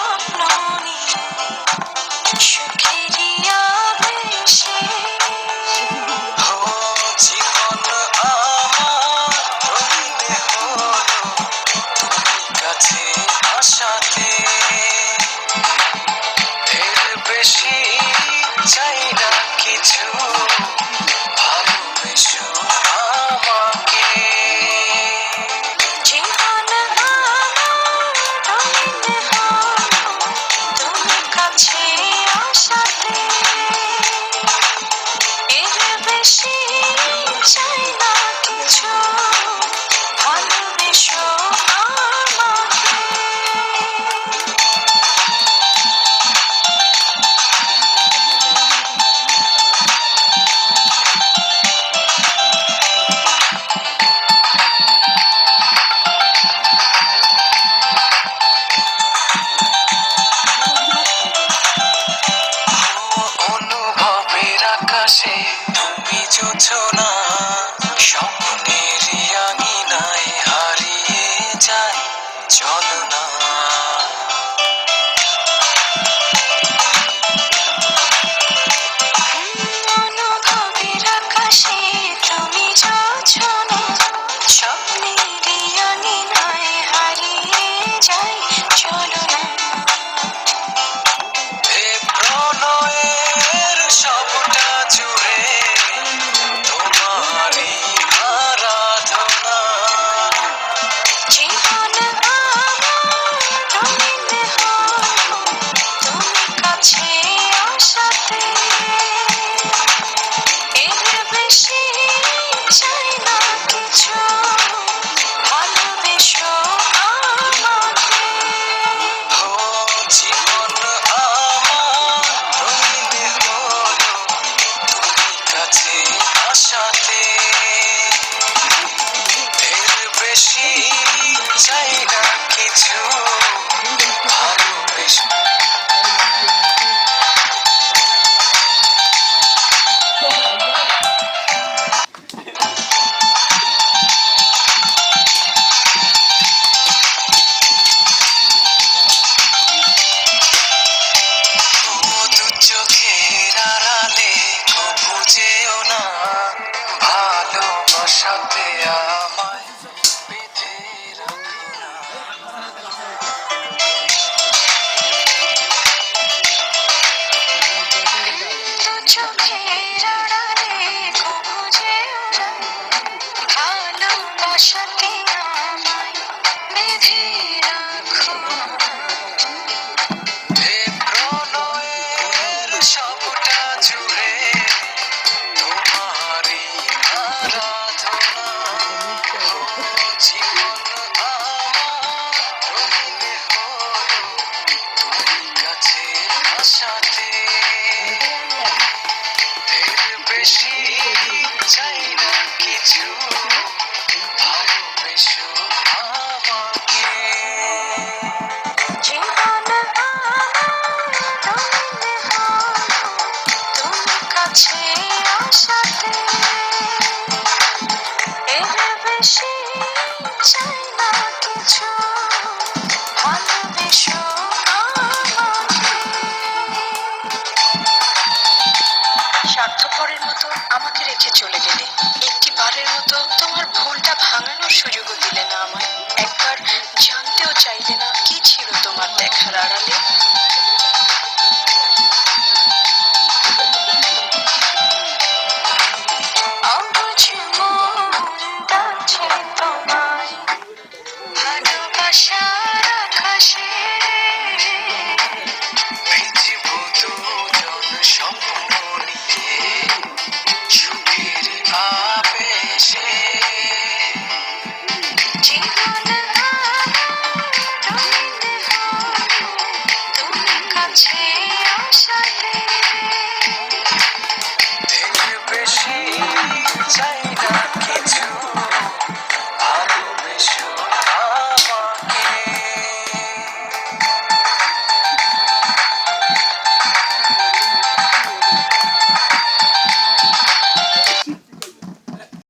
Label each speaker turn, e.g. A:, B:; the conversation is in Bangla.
A: স্বপ্ন নিয়ে সুখেরই আবেশে জীবন আমার রঙিনে হলো তুমি কাছে আসাতে, এর বেশি চাই না কিছু, ভালোবেসো আমাকে। জীবন আমার রঙিনে হলো তুমি কাছে আসাতে, এর বেশি চাই না কিছু, ভালোবেসো আমাকে। অনুভবের আকাশে তুমি যোছনা, স্বপ্নের আঙিনায় হারিয়ে যায় চলো না। অনুভবের আকাশে তুমি যোছনা, স্বপ্নের আঙিনায় হারিয়ে যায় চলো না। এ প্রণয়ের সবটা জুড়ে তোমারই আরাধনা। জীবন আমার রঙিনে হলো তুমি কাছে আসাতে, এর বেশি চাই না কিছু, ভালোবেসো আমাকে। জীবন আমার রঙিনে হলো তুমি কাছে আসাতে, এর বেশি চাই না কিছু, ভালোবেসো। দু চোখের আড়ালে কবু যেও না, ভালোবাসাতে আমায় বেঁধে রাখো না। দু চোখের আড়ালে কবু যেও না, ভালোবাসাতে আমায় বেঁধে রাখো না। এ প্রণয়ের সবটা জুড়ে তোমারই আরাধনা। জীবন আমার রঙিনে হলো তুমি কাছে আসাতে, এর বেশি চাই না কিছু, ভালোবেসো আমাকে। জীবন আমার রঙিনে হলো তুমি কাছে আসাতে, এর বেশি চাই না কিছু, ভালোবেসো আমাকে। স্বার্থপরের মতো আমাকে রেখে চলে গেলে, একটি বারের মতো তোমার ভুলটা ভাঙানোর সুযোগও দিলে না আমায়। একবার জানতেও চাইলে না কি ছিল তোমার দেখার আড়ালে।